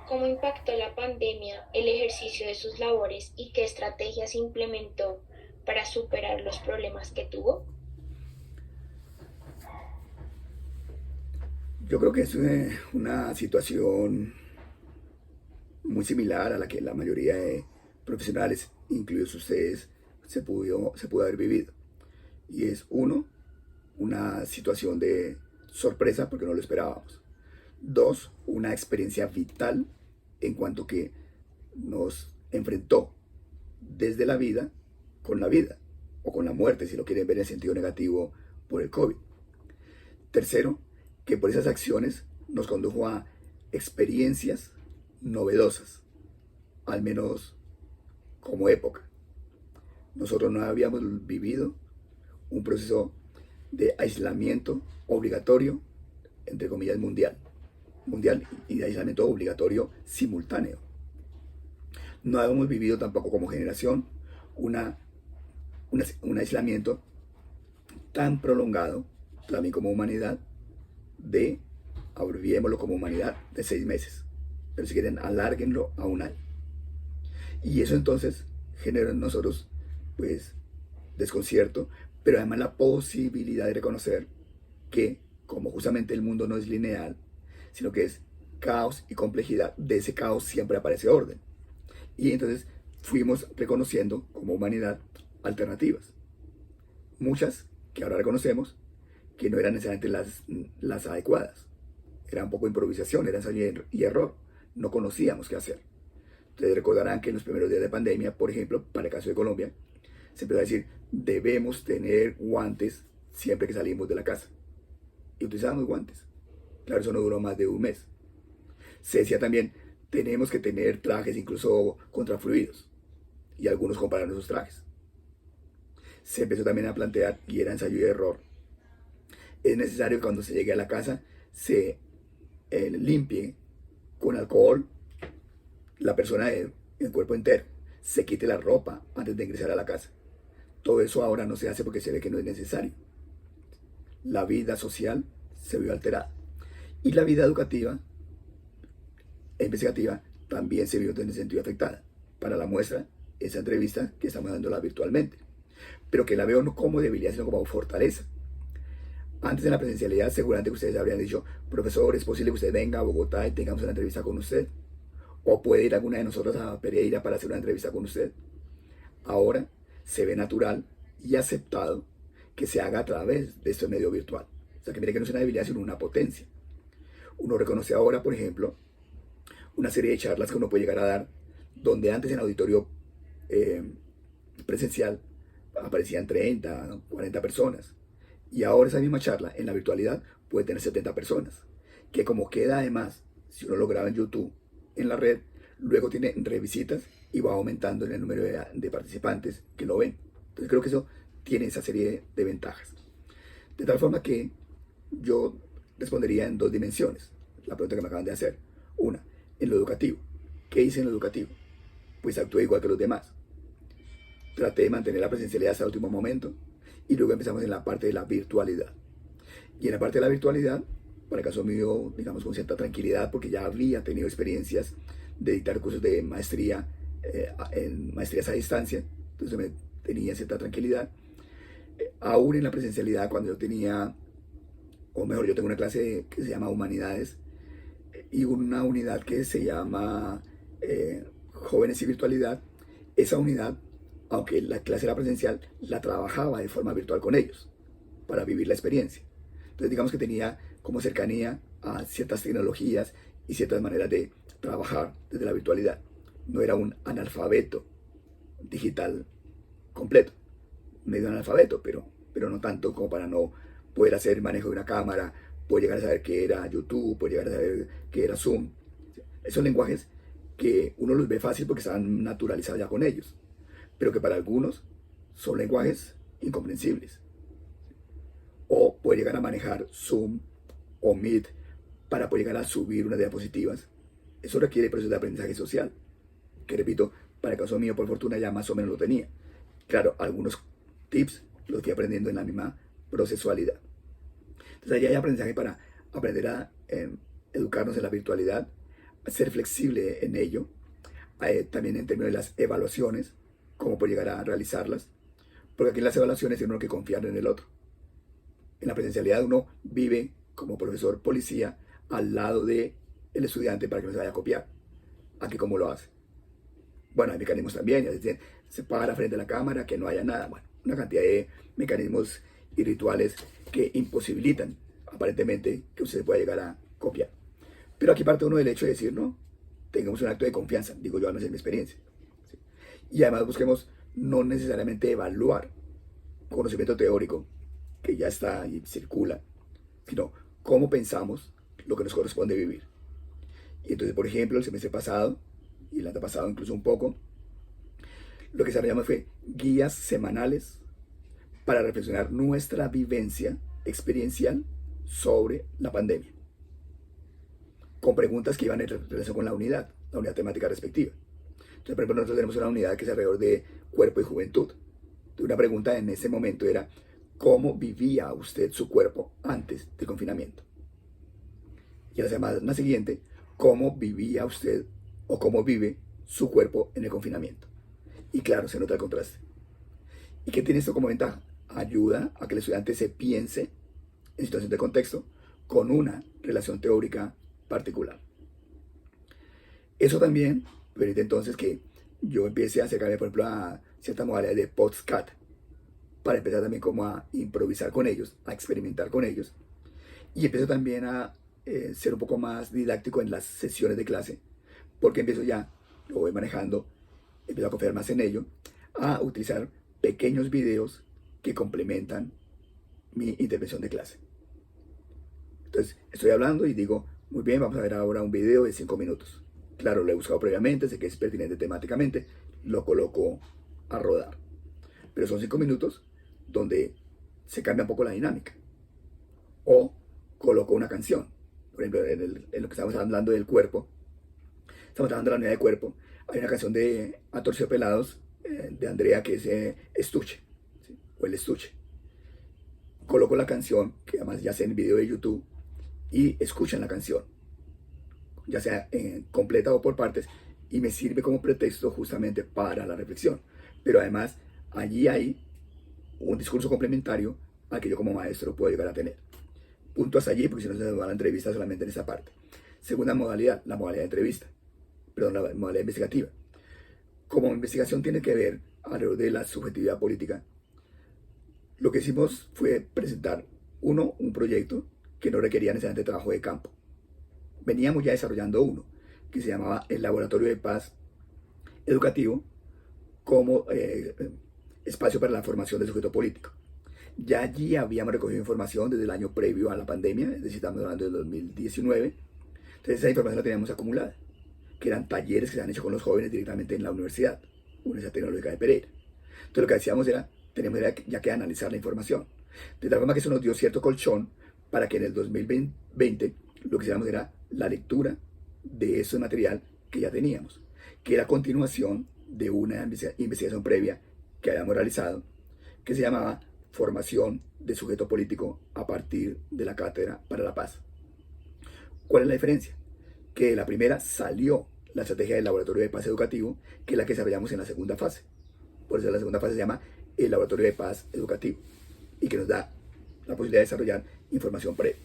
¿Cómo impactó la pandemia el ejercicio de sus labores y qué estrategias implementó para superar los problemas que tuvo? Yo creo que es una situación muy similar a la que la mayoría de profesionales, incluidos ustedes, se pudo haber vivido. Y es uno, una situación de sorpresa porque no lo esperábamos. Dos, una experiencia vital en cuanto que nos enfrentó desde la vida con la vida, o con la muerte, si lo quieren ver en sentido negativo por el COVID. Tercero, que por esas acciones nos condujo a experiencias novedosas, al menos como época. Nosotros no habíamos vivido un proceso de aislamiento obligatorio, entre comillas, mundial y de aislamiento obligatorio simultáneo. No habíamos vivido tampoco como generación una, un aislamiento tan prolongado, también como humanidad, de, abreviémoslo como humanidad, de 6 meses. Pero si quieren, alárguenlo a un año. Y eso entonces genera en nosotros, pues, desconcierto, pero además la posibilidad de reconocer que, como justamente el mundo no es lineal, sino que es caos y complejidad, de ese caos siempre aparece orden. Y entonces fuimos reconociendo como humanidad alternativas. Muchas que ahora reconocemos que no eran necesariamente las adecuadas. Era un poco improvisación, era ensayo y error. No conocíamos qué hacer. Ustedes recordarán que en los primeros días de pandemia, por ejemplo, para el caso de Colombia, se empezó a decir, debemos tener guantes siempre que salimos de la casa. Y utilizábamos guantes. Claro, eso no duró más de un mes. Se decía también, tenemos que tener trajes incluso contra fluidos. Y algunos compararon esos trajes. Se empezó también a plantear, y era ensayo y error, es necesario que cuando se llegue a la casa se limpie con alcohol la persona el cuerpo entero, se quite la ropa antes de ingresar a la casa. Todo eso ahora no se hace porque se ve que no es necesario. La vida social se vio alterada. Y la vida educativa e investigativa también se vio en ese sentido afectada. Para la muestra, esa entrevista que estamos dándola virtualmente. Pero que la veo no como debilidad, sino como fortaleza. Antes de la presencialidad, seguramente ustedes habrían dicho, profesor, es posible que usted venga a Bogotá y tengamos una entrevista con usted. O puede ir alguna de nosotros a Pereira para hacer una entrevista con usted. Ahora se ve natural y aceptado que se haga a través de este medio virtual. O sea, que mire que no es una debilidad, sino una potencia. Uno reconoce ahora, por ejemplo, una serie de charlas que uno puede llegar a dar, donde antes en auditorio eh, presencial aparecían 30, 40 personas. Y ahora esa misma charla en la virtualidad puede tener 70 personas. Que como queda además, si uno lo graba en YouTube, en la red, luego tiene revisitas y va aumentando en el número de participantes que lo ven. Entonces creo que eso tiene esa serie de ventajas. De tal forma que yo respondería en dos dimensiones. La pregunta que me acaban de hacer. Una, en lo educativo. ¿Qué hice en lo educativo? Pues actué igual que los demás. Traté de mantener la presencialidad hasta el último momento y luego empezamos en la parte de la virtualidad. Y en la parte de la virtualidad, para el caso mío, digamos con cierta tranquilidad, porque ya había tenido experiencias de dictar cursos de maestría, en maestrías a distancia, entonces me tenía cierta tranquilidad. Aún en la presencialidad, cuando yo tenía, o mejor, yo tengo una clase que se llama Humanidades y una unidad que se llama Jóvenes y Virtualidad, esa unidad, aunque la clase era presencial, la trabajaba de forma virtual con ellos para vivir la experiencia. Entonces digamos que tenía como cercanía a ciertas tecnologías y ciertas maneras de trabajar desde la virtualidad. No era un analfabeto digital completo, medio analfabeto, pero no tanto como para no poder hacer manejo de una cámara, poder llegar a saber qué era YouTube, poder llegar a saber qué era Zoom. Esos lenguajes que uno los ve fácil porque están naturalizados ya con ellos, pero que para algunos son lenguajes incomprensibles. O puede llegar a manejar Zoom o Meet para poder llegar a subir unas diapositivas. Eso requiere procesos de aprendizaje social, que repito, para el caso mío, por fortuna, ya más o menos lo tenía. Claro, algunos tips los fui aprendiendo en la misma procesualidad. Entonces, allá hay aprendizaje para aprender a educarnos en la virtualidad, ser flexible en ello, también en términos de las evaluaciones, cómo puede llegar a realizarlas, porque aquí en las evaluaciones tiene uno que confiar en el otro. En la presencialidad uno vive como profesor policía al lado del estudiante para que no se vaya a copiar. Aquí, ¿cómo lo hace? Bueno, hay mecanismos también, se para frente a la cámara, que no haya nada. Bueno, una cantidad de mecanismos y rituales que imposibilitan aparentemente que usted pueda llegar a copiar. Pero aquí parte uno del hecho de decir, no, tengamos un acto de confianza, digo yo, al menos en mi experiencia. ¿Sí? Y además busquemos no necesariamente evaluar conocimiento teórico que ya está y circula, sino cómo pensamos lo que nos corresponde vivir. Y entonces, por ejemplo, el semestre pasado, y el antepasado incluso un poco, lo que se llama fue guías semanales para reflexionar nuestra vivencia experiencial sobre la pandemia, con preguntas que iban en relación con la unidad temática respectiva. Entonces, por ejemplo, nosotros tenemos una unidad que es alrededor de cuerpo y juventud. Entonces, una pregunta en ese momento era, ¿cómo vivía usted su cuerpo antes del confinamiento? Y a la semana siguiente, ¿cómo vivía usted o cómo vive su cuerpo en el confinamiento? Y claro, se nota el contraste. ¿Y qué tiene esto como ventaja? Ayuda a que el estudiante se piense en situación de contexto con una relación teórica particular. Eso también permite entonces que yo empiece a acercarme, por ejemplo, a ciertas modalidades de podcast, para empezar también como a improvisar con ellos, a experimentar con ellos. Y empiezo también a ser un poco más didáctico en las sesiones de clase, porque empiezo ya, lo voy manejando, empiezo a confiar más en ello, a utilizar pequeños videos que complementan mi intervención de clase. Entonces, estoy hablando y digo, muy bien, vamos a ver ahora un video de 5 minutos. Claro, lo he buscado previamente, sé que es pertinente temáticamente, lo coloco a rodar. Pero son 5 minutos donde se cambia un poco la dinámica. O coloco una canción. Por ejemplo, en lo que estamos hablando del cuerpo, estamos hablando de la unidad de cuerpo, hay una canción de Aterciopelados de Andrea que es Estuche, ¿sí? O el Estuche. Coloco la canción, que además ya sea en el video de YouTube, y escuchan la canción, ya sea completa o por partes, y me sirve como pretexto justamente para la reflexión. Pero además, allí hay un discurso complementario al que yo como maestro puedo llegar a tener. Punto hasta allí, porque si no se va la entrevista solamente en esa parte. Segunda modalidad, la modalidad de entrevista, perdón, la modalidad investigativa. Como investigación tiene que ver alrededor de la subjetividad política, lo que hicimos fue presentar, un proyecto que no requería necesariamente trabajo de campo. Veníamos ya desarrollando uno, que se llamaba el Laboratorio de Paz Educativo, como espacio para la formación del sujeto político. Ya allí habíamos recogido información desde el año previo a la pandemia, es decir, estamos hablando del 2019. Entonces esa información la teníamos acumulada, que eran talleres que se han hecho con los jóvenes directamente en la Universidad Tecnológica de Pereira. Entonces lo que hacíamos era, tenemos ya que analizar la información. De tal forma que eso nos dio cierto colchón para que en el 2020 lo que hiciéramos era la lectura de ese material que ya teníamos, que era continuación de una investigación previa que habíamos realizado, que se llamaba Formación de Sujeto Político a partir de la Cátedra para la Paz. ¿Cuál es la diferencia? Que de la primera salió la estrategia del Laboratorio de Paz Educativo, que es la que desarrollamos en la segunda fase. Por eso la segunda fase se llama el Laboratorio de Paz Educativo, y que nos da la posibilidad de desarrollar información previa.